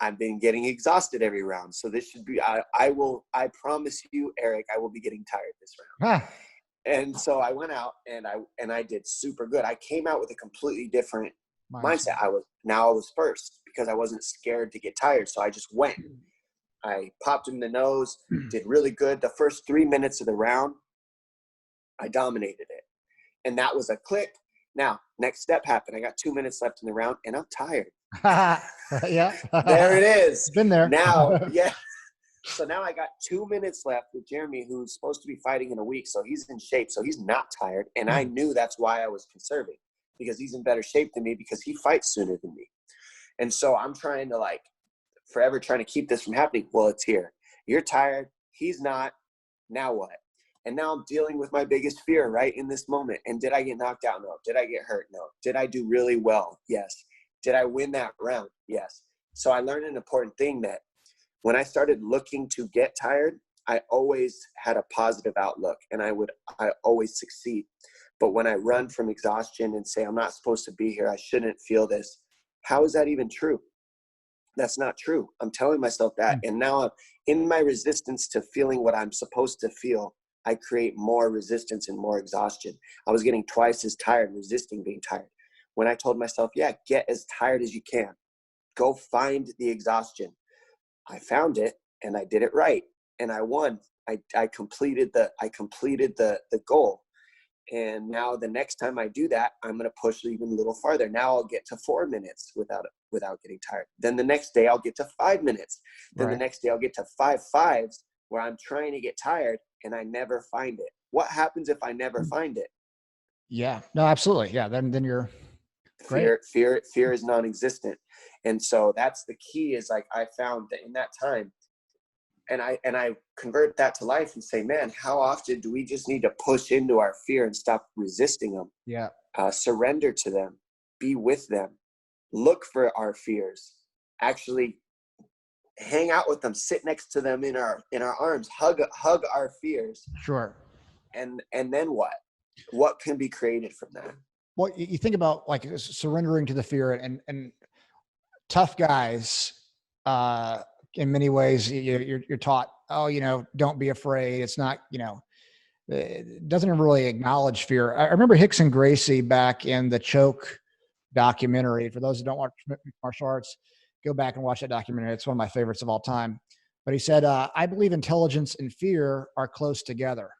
I've been getting exhausted every round. So this should be, I promise you, Eric, I will be getting tired this round. Huh. And so I went out and I did super good. I came out with a completely different mindset. I was first because I wasn't scared to get tired. So I just went. I popped him in the nose, did really good. The first 3 minutes of the round, I dominated it. And that was a click. Now, next step happened. I got 2 minutes left in the round and I'm tired. Yeah. There it is. Been there. Now, yeah. So now I got 2 minutes left with Jeremy, who's supposed to be fighting in a week. So he's in shape. So he's not tired. And I knew that's why I was conserving, because he's in better shape than me, because he fights sooner than me. And so I'm trying to forever trying to keep this from happening. Well, it's here. You're tired. He's not. Now what? And now I'm dealing with my biggest fear right in this moment. And did I get knocked out? No. Did I get hurt? No. Did I do really well? Yes. Did I win that round? Yes. So I learned an important thing, that when I started looking to get tired, I always had a positive outlook and I always succeed. But when I run from exhaustion and say, I'm not supposed to be here, I shouldn't feel this, how is that even true? That's not true. I'm telling myself that. And now in my resistance to feeling what I'm supposed to feel, I create more resistance and more exhaustion. I was getting twice as tired, resisting being tired. When I told myself, yeah, get as tired as you can. Go find the exhaustion. I found it and I did it right. And I won. I completed the goal. And now the next time I do that, I'm going to push even a little farther. Now I'll get to 4 minutes without getting tired. Then the next day I'll get to 5 minutes. Then the next day I'll get to 5 fives, where I'm trying to get tired and I never find it. What happens if I never find it? Yeah, no, absolutely. Yeah. Then you're great. Fear is non-existent. And so that's the key, is I found that in that time, and I convert that to life and say, man, how often do we just need to push into our fear and stop resisting them? Yeah. Surrender to them, be with them, look for our fears, actually hang out with them, sit next to them in our arms, hug our fears. Sure. And then what can be created from that? Well, you think about surrendering to the fear, and tough guys, in many ways, you're taught, don't be afraid. It's not, it doesn't really acknowledge fear. I remember Hickson Gracie back in the Choke documentary. For those who don't watch martial arts, go back and watch that documentary. It's one of my favorites of all time. But he said, I believe intelligence and fear are close together.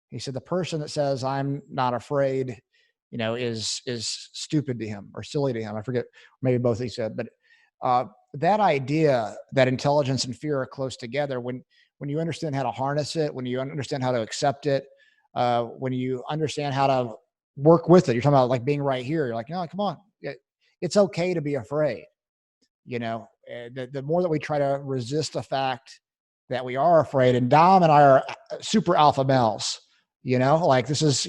He said, the person that says I'm not afraid, is stupid to him or silly to him. I forget, maybe both he said, but that idea that intelligence and fear are close together, when you understand how to harness it, when you understand how to accept it, when you understand how to work with it, you're talking about being right here. You're like, no, come on. It's okay to be afraid. The more that we try to resist the fact that we are afraid, and Dom and I are super alpha males, this is,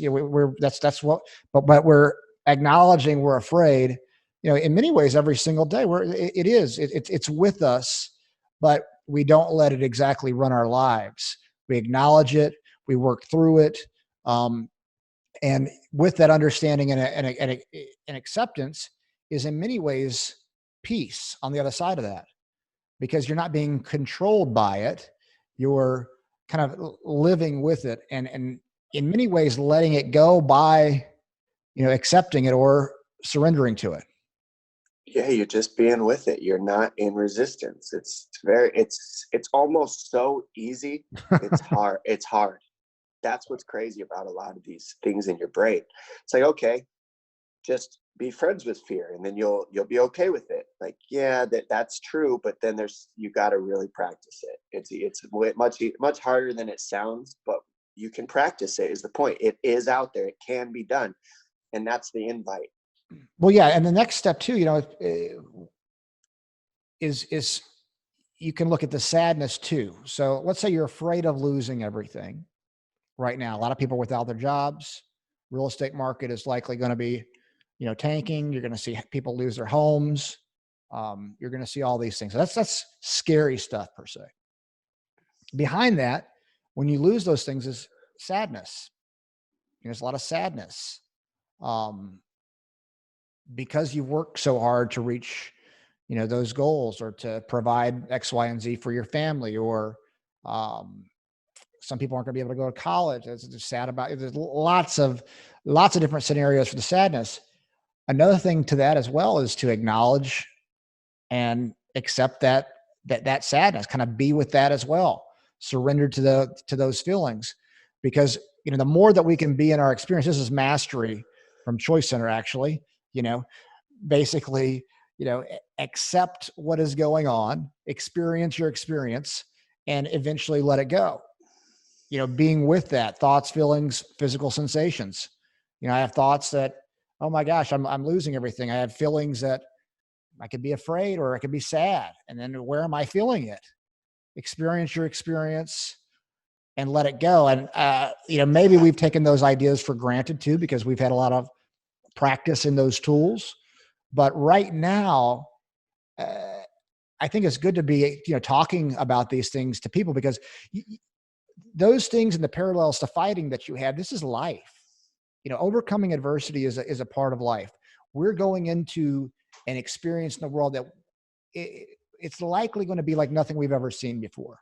that's what, but we're acknowledging we're afraid, in many ways every single day. It's with us, but we don't let it exactly run our lives. We acknowledge it, we work through it. And with that understanding and acceptance is in many ways peace on the other side of that, because you're not being controlled by it. You're kind of living with it, and in many ways letting it go by, accepting it or surrendering to it. Yeah, you're just being with it. You're not in resistance. It's almost so easy. It's hard. It's hard. That's what's crazy about a lot of these things in your brain. It's like, okay, just be friends with fear, and then you'll be okay with it. Yeah, that's true, but then you got to really practice it. It's much harder than it sounds, but you can practice it, is the point. It is out there. It can be done, and that's the invite. Well, yeah, and the next step too, is you can look at the sadness too. So let's say you're afraid of losing everything right now. A lot of people are without their jobs. Real estate market is likely going to be, tanking. You're going to see people lose their homes. You're going to see all these things. So that's scary stuff per se. Behind that, when you lose those things, is sadness. there's a lot of sadness, because you've worked so hard to reach, those goals, or to provide X, Y, and Z for your family, or, some people aren't going to be able to go to college. It's just sad about it. There's lots of different scenarios for the sadness. Another thing to that as well is to acknowledge and accept that sadness, kind of be with that as well. Surrender to those feelings, because the more that we can be in our experience, this is mastery from Choice Center, actually. You know, basically, accept what is going on, experience your experience, and eventually let it go. Being with that, thoughts, feelings, physical sensations. I have thoughts that, oh my gosh, I'm losing everything. I have feelings that I could be afraid, or I could be sad. And then where am I feeling it? Experience your experience and let it go. And, maybe we've taken those ideas for granted too, because we've had a lot of practice in those tools. But right now, I think it's good to be, talking about these things to people, because those things and the parallels to fighting that you have, this is life. Overcoming adversity is a part of life. We're going into an experience in the world that it's likely going to be like nothing we've ever seen before.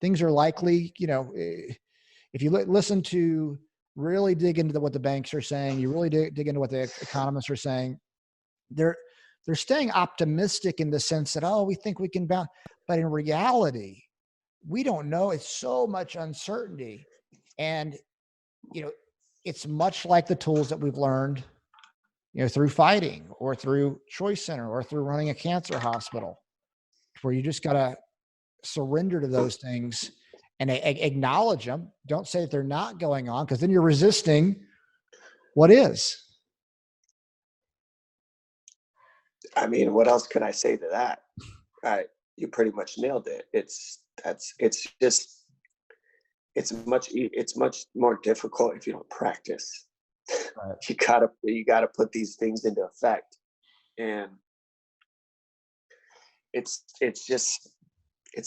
Things are likely, if you listen to, really dig into what the banks are saying, you really dig into what the economists are saying, they're staying optimistic in the sense that, oh, we think we can bounce. But in reality, we don't know. It's so much uncertainty. And, it's much like the tools that we've learned, through fighting, or through Choice Center, or through running a cancer hospital, where you just got to surrender to those things and acknowledge them. Don't say that they're not going on, because then you're resisting what is. I mean, what else could I say to that? You pretty much nailed it. It's much more difficult if you don't practice. Right. You gotta put these things into effect, and it's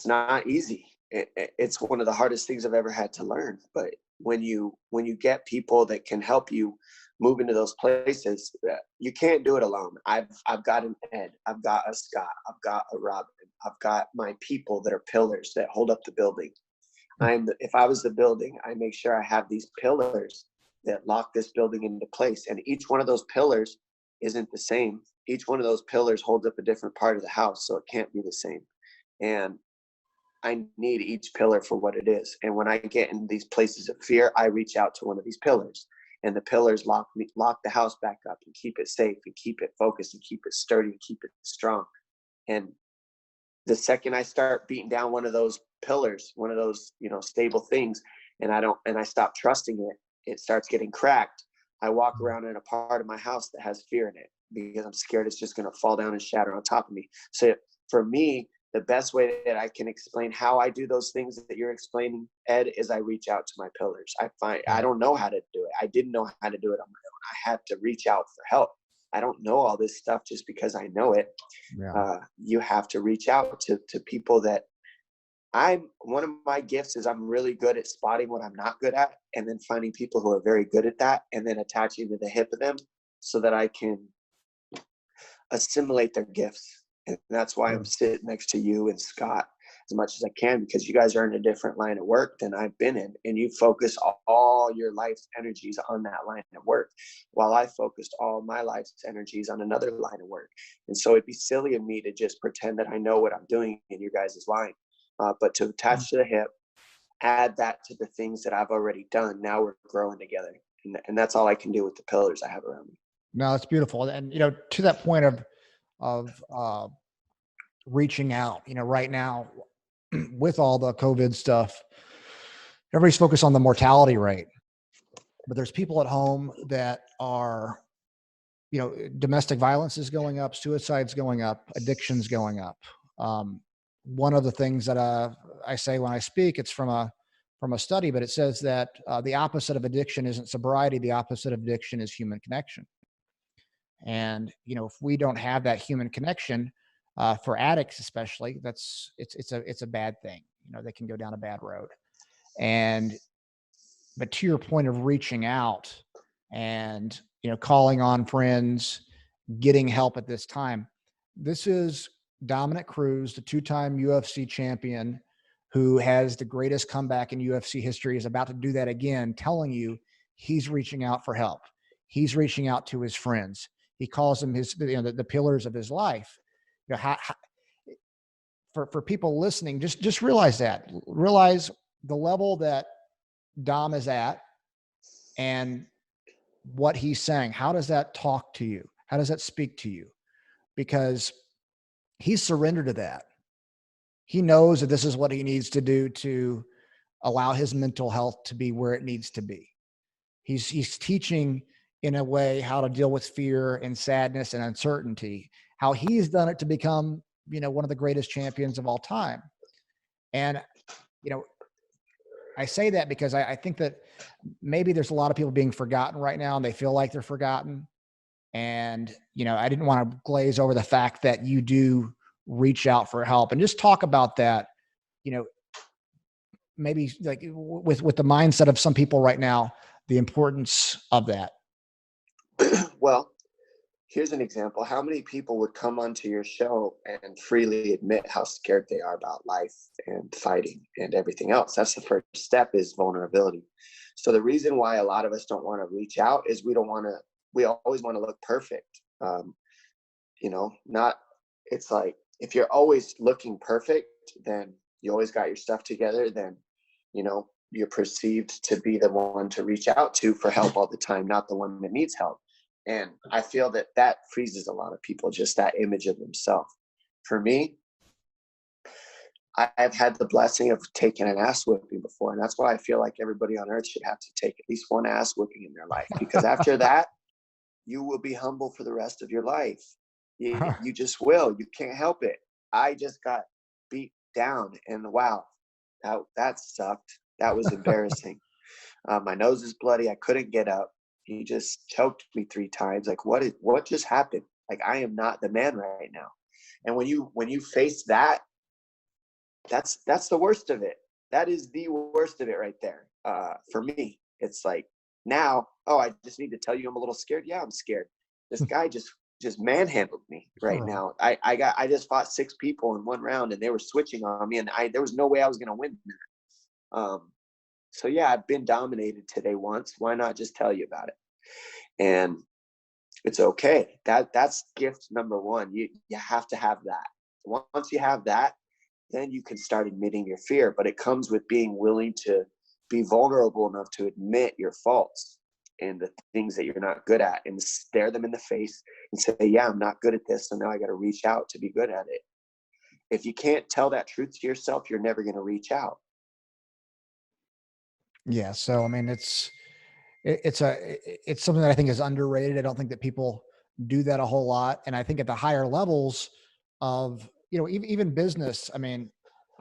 not easy. It's one of the hardest things I've ever had to learn. But when you get people that can help you move into those places, you can't do it alone. I've got an Ed, I've got a Scott, I've got a Robin, I've got my people that are pillars that hold up the building. If I was the building, I make sure I have these pillars that lock this building into place. And each one of those pillars isn't the same. Each one of those pillars holds up a different part of the house, so it can't be the same. And I need each pillar for what it is. And when I get in these places of fear, I reach out to one of these pillars, and the pillars lock the house back up and keep it safe and keep it focused and keep it sturdy and keep it strong. And the second I start beating down one of those pillars, one of those, stable things, and I stop trusting it, it starts getting cracked. I walk around in a part of my house that has fear in it, because I'm scared it's just going to fall down and shatter on top of me. So for me, the best way that I can explain how I do those things that you're explaining, Ed, is I reach out to my pillars. I don't know how to do it. I didn't know how to do it on my own. I had to reach out for help. I don't know all this stuff just because I know it. Yeah. You have to reach out to people that one of my gifts is I'm really good at spotting what I'm not good at, and then finding people who are very good at that, and then attaching to the hip of them so that I can assimilate their gifts. And that's why I'm sitting next to you and Scott as much as I can, because you guys are in a different line of work than I've been in, and you focus all your life's energies on that line of work, while I focused all my life's energies on another line of work. And so it'd be silly of me to just pretend that I know what I'm doing in your guys' line, but to attach to the hip, add that to the things that I've already done. Now we're growing together, and that's all I can do with the pillars I have around me. No, it's beautiful. And, to that point of reaching out, right now with all the COVID stuff, everybody's focused on the mortality rate, but there's people at home that are, domestic violence is going up, suicide's going up, addiction's going up. One of the things that I say when I speak, it's from a study, but it says that the opposite of addiction isn't sobriety. The opposite of addiction is human connection. And, if we don't have that human connection, for addicts especially, it's a bad thing. They can go down a bad road. But to your point of reaching out, and, calling on friends, getting help at this time. This is Dominick Cruz, the two-time UFC champion who has the greatest comeback in UFC history, is about to do that again, telling you he's reaching out for help. He's reaching out to his friends. He calls them his, the pillars of his life. For people listening, just realize the level that Dom is at and what he's saying. How does that talk to you? How does that speak to you? Because he's surrendered to that. He knows that this is what he needs to do to allow his mental health to be where it needs to be. He's teaching in a way how to deal with fear and sadness and uncertainty, how he's done it to become, one of the greatest champions of all time. And, I say that because I think that maybe there's a lot of people being forgotten right now and they feel like they're forgotten. And, I didn't want to glaze over the fact that you do reach out for help, and just talk about that, maybe like with the mindset of some people right now, the importance of that. Well, here's an example. How many people would come onto your show and freely admit how scared they are about life and fighting and everything else? That's the first step, is vulnerability. So the reason why a lot of us don't want to reach out is we always want to look perfect. It's like, if you're always looking perfect, then you always got your stuff together, then, you're perceived to be the one to reach out to for help all the time, not the one that needs help. And I feel that freezes a lot of people, just that image of themselves. For me, I've had the blessing of taking an ass whipping before. And that's why I feel like everybody on earth should have to take at least one ass whipping in their life. Because after that, you will be humble for the rest of your life. You just will. You can't help it. I just got beat down, and wow, that sucked. That was embarrassing. My nose is bloody. I couldn't get up. He just choked me 3 times. Like, what just happened? Like, I am not the man right now. And when you face that, that's the worst of it. That is the worst of it right there. For me, it's like, now, I just need to tell you I'm a little scared. Yeah, I'm scared. This guy just manhandled me right now. I just fought 6 people in 1 round, and they were switching on me, and there was no way I was going to win that. So yeah, I've been dominated today once. Why not just tell you about it? And it's okay. That's gift number 1. You have to have that. Once you have that, then you can start admitting your fear. But it comes with being willing to be vulnerable enough to admit your faults and the things that you're not good at, and stare them in the face and say, yeah, I'm not good at this, so now I got to reach out to be good at it. If you can't tell that truth to yourself, you're never going to reach out. Yeah. So, I mean, it's something that I think is underrated. I don't think that people do that a whole lot. And I think at the higher levels of, even business, I mean,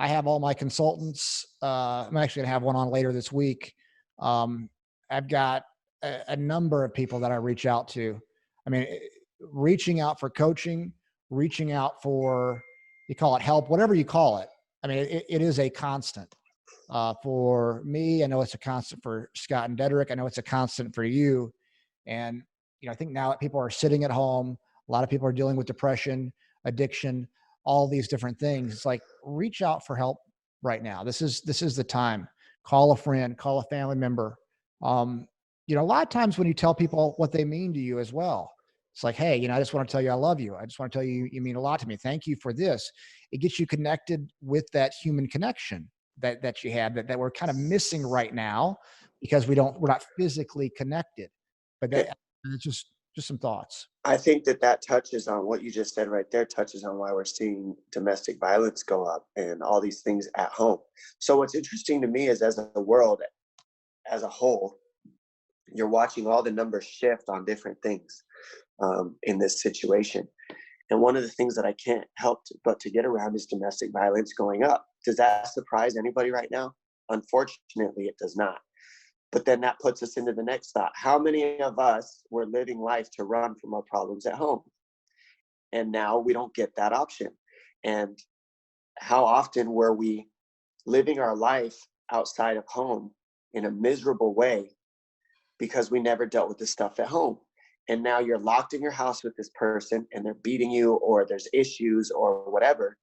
I have all my consultants. I'm actually going to have one on later this week. I've got a number of people that I reach out to. I mean, reaching out for coaching, reaching out for, you call it help, whatever you call it. I mean, it is a constant. For me, I know it's a constant for Scott and Dedrick. I know it's a constant for you. And, I think now that people are sitting at home, a lot of people are dealing with depression, addiction, all these different things. It's like, reach out for help right now. This is the time. Call a friend, call a family member. A lot of times when you tell people what they mean to you as well, it's like, hey, I just want to tell you I love you. I just want to tell you you mean a lot to me. Thank you for this. It gets you connected with that human connection that you have that we're kind of missing right now because we're not physically connected. But it's just some thoughts. I think that touches on what you just said right there, touches on why we're seeing domestic violence go up and all these things at home. So what's interesting to me is, as a world as a whole, you're watching all the numbers shift on different things in this situation. And one of the things that I can't help but to get around is domestic violence going up. Does that surprise anybody right now? Unfortunately, it does not. But then that puts us into the next thought. How many of us were living life to run from our problems at home? And now we don't get that option. And how often were we living our life outside of home in a miserable way because we never dealt with this stuff at home. And now you're locked in your house with this person and they're beating you, or there's issues or whatever,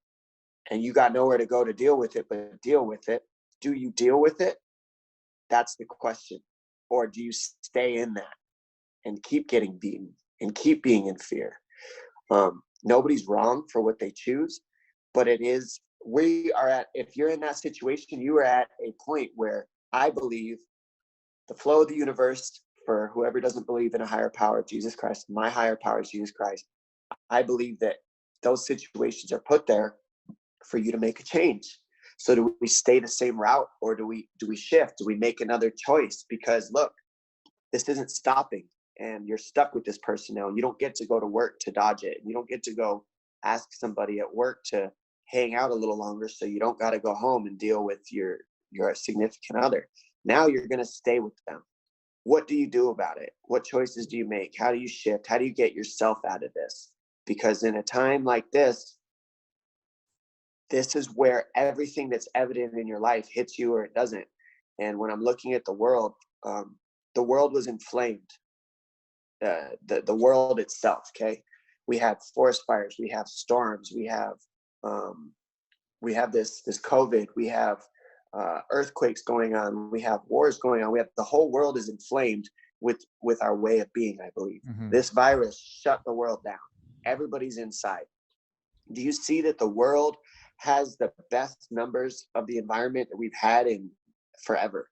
and you got nowhere to go to deal with it, but deal with it. Do you deal with it? That's the question. Or do you stay in that and keep getting beaten and keep being in fear? Nobody's wrong for what they choose, but we are at, if you're in that situation, you are at a point where I believe the flow of the universe, for whoever doesn't believe in a higher power, Jesus Christ, my higher power is Jesus Christ. I believe that those situations are put there for you to make a change. So do we stay the same route, or do we shift? Do we make another choice? Because look, this isn't stopping, and you're stuck with this person now. You don't get to go to work to dodge it. You don't get to go ask somebody at work to hang out a little longer so you don't got to go home and deal with your significant other. Now you're going to stay with them. What do you do about it? What choices do you make? How do you shift? How do you get yourself out of this? Because in a time like this is where everything that's evident in your life hits you or it doesn't. And when I'm looking at the world was inflamed. The world itself, okay? We have forest fires, we have storms, we have this COVID, we have earthquakes going on, we have wars going on. We have, the whole world is inflamed with our way of being, I believe. Mm-hmm. This virus shut the world down. Everybody's inside. Do you see that the world has the best numbers of the environment that we've had in forever?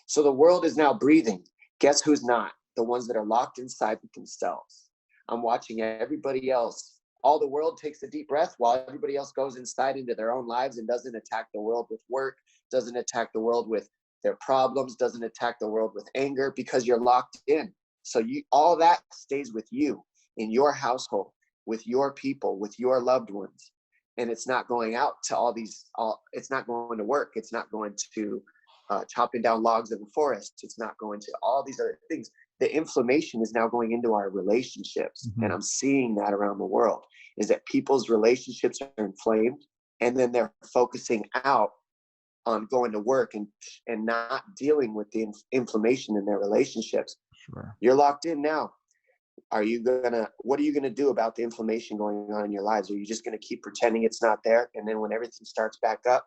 So the world is now breathing. Guess who's not? The ones that are locked inside with themselves. I'm watching everybody else. All the world takes a deep breath while everybody else goes inside into their own lives and doesn't attack the world with work, doesn't attack the world with their problems, doesn't attack the world with anger, because you're locked in. So all that stays with you in your household, with your people, with your loved ones. And it's not going out to it's not going to work. It's not going to chopping down logs in the forest. It's not going to all these other things. The inflammation is now going into our relationships. Mm-hmm. And I'm seeing that around the world, is that people's relationships are inflamed, and then they're focusing out on going to work and not dealing with the inflammation in their relationships. Sure. You're locked in now. What are you going to do about the inflammation going on in your lives? Are you just going to keep pretending it's not there? And then when everything starts back up,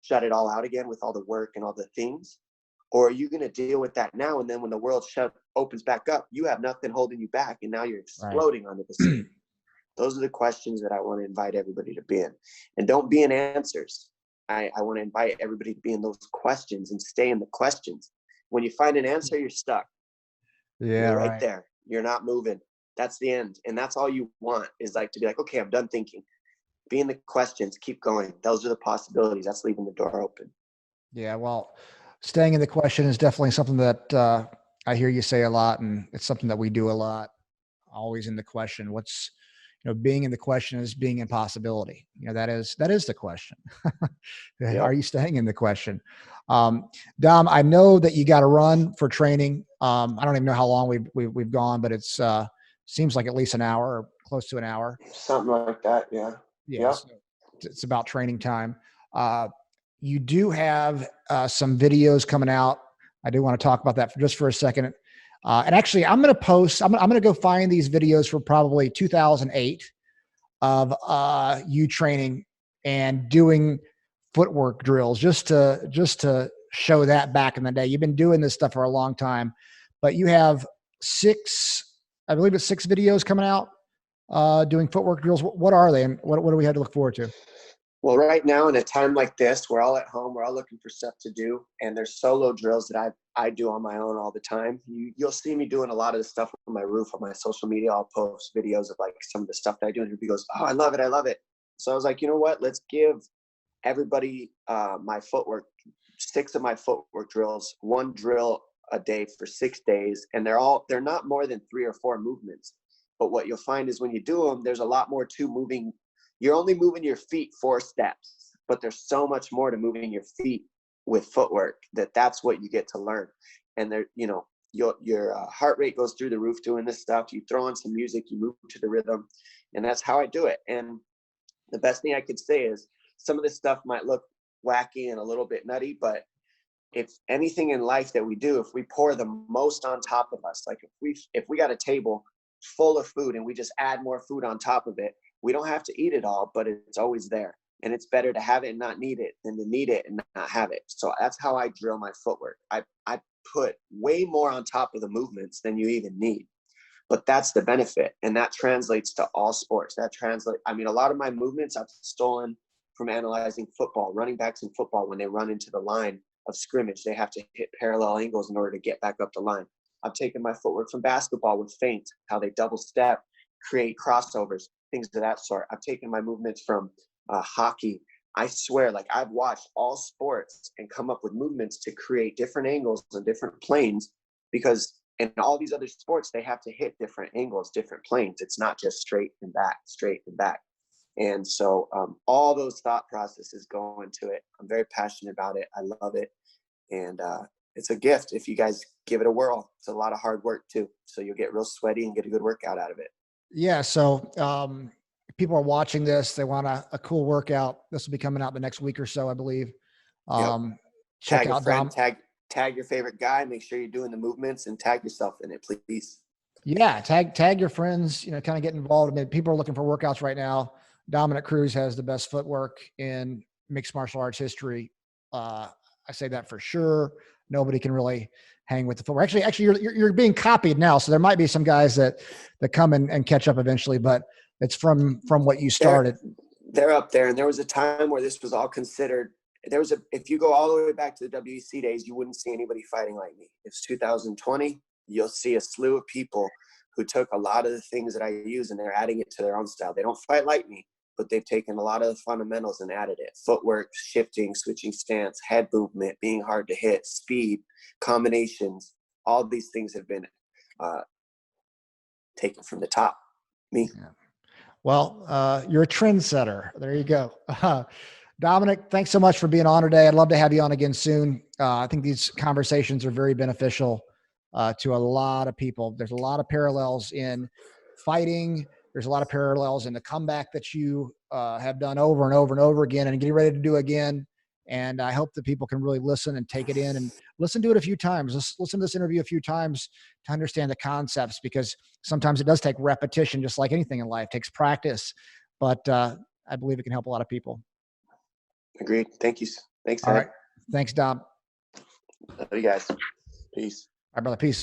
shut it all out again with all the work and all the things? Or are you going to deal with that now? And then when the world opens back up, you have nothing holding you back. And now you're exploding onto the scene. Those are the questions that I want to invite everybody to be in. And don't be in answers. I want to invite everybody to be in those questions and stay in the questions. When you find an answer, you're stuck. Yeah, you're right there. You're not moving. That's the end. And that's all you want, is like to be like, okay, I'm done thinking. Be in the questions, keep going. Those are the possibilities. That's leaving the door open. Yeah, well, staying in the question is definitely something that I hear you say a lot, and it's something that we do a lot. Always in the question. Being in the question is being in possibility. That is the question. Yep. Are you staying in the question? Dom, I know that you got to run for training. I don't even know how long we've gone, but it's seems like at least an hour or close to an hour. Something like that. Yeah. Yeah. Yep. So it's about training time. You do have some videos coming out. I do want to talk about that for a second. And actually, I'm going to go find these videos for probably 2008 of you training and doing footwork drills just to show that back in the day. You've been doing this stuff for a long time, but you have I believe it's 6 videos coming out doing footwork drills. What are they, and what do we have to look forward to? Well, right now, in a time like this, we're all at home, we're all looking for stuff to do, and there's solo drills that I do on my own all the time. You'll see me doing a lot of the stuff on my roof, on my social media. I'll post videos of like some of the stuff that I do, and everybody goes, "Oh, I love it." So I was like, you know what? Let's give everybody my footwork, 6 of my footwork drills, 1 drill a day for 6 days, and they're not more than 3 or 4 movements. But what you'll find is when you do them, there's a lot more to moving. You're only moving your feet 4 steps, but there's so much more to moving your feet with footwork that's what you get to learn. And your heart rate goes through the roof doing this stuff. You throw on some music, you move to the rhythm, and that's how I do it. And the best thing I could say is some of this stuff might look wacky and a little bit nutty, but if anything in life that we do, if we pour the most on top of us, like if we got a table full of food and we just add more food on top of it, we don't have to eat it all, but it's always there. And it's better to have it and not need it than to need it and not have it. So that's how I drill my footwork. I put way more on top of the movements than you even need. But that's the benefit. And that translates to all sports. I mean, a lot of my movements I've stolen from analyzing football. Running backs in football, when they run into the line of scrimmage, they have to hit parallel angles in order to get back up the line. I've taken my footwork from basketball with feints, how they double step, create crossovers, things of that sort. I've taken my movements from hockey. I swear, like, I've watched all sports and come up with movements to create different angles and different planes, because in all these other sports, they have to hit different angles, different planes. It's not just straight and back, straight and back. And so all those thought processes go into it. I'm very passionate about it. I love it. And it's a gift if you guys give it a whirl. It's a lot of hard work too. So you'll get real sweaty and get a good workout out of it. Yeah. So people are watching this. They want a cool workout. This will be coming out the next week or so, I believe. Yep. Check tag out a friend, Dom. tag your favorite guy. Make sure you're doing the movements and tag yourself in it, please. Yeah. Tag your friends, kind of get involved. I mean, people are looking for workouts right now. Dominick Cruz has the best footwork in mixed martial arts history. I say that for sure. Nobody can really hang with the footwork. Actually, you're being copied now, so there might be some guys that come and catch up eventually. But it's from what you started. They're up there, and there was a time where this was all considered. If you go all the way back to the WEC days, you wouldn't see anybody fighting like me. It's 2020. You'll see a slew of people who took a lot of the things that I use and they're adding it to their own style. They don't fight like me, but they've taken a lot of the fundamentals and added it. Footwork, shifting, switching stance, head movement, being hard to hit, speed, combinations. All these things have been taken from the top. Me. Yeah. Well, you're a trendsetter. There you go. Dominick, thanks so much for being on today. I'd love to have you on again soon. I think these conversations are very beneficial to a lot of people. There's a lot of parallels in fighting. There's a lot of parallels in the comeback that you have done over and over and over again and getting ready to do again. And I hope that people can really listen and take it in and listen to it a few times. Listen to this interview a few times to understand the concepts, because sometimes it does take repetition, just like anything in life. It takes practice. But I believe it can help a lot of people. Agreed. Thank you. Thanks, Ed. All right. Thanks, Dom. Love you guys. Peace. All right, brother. Peace.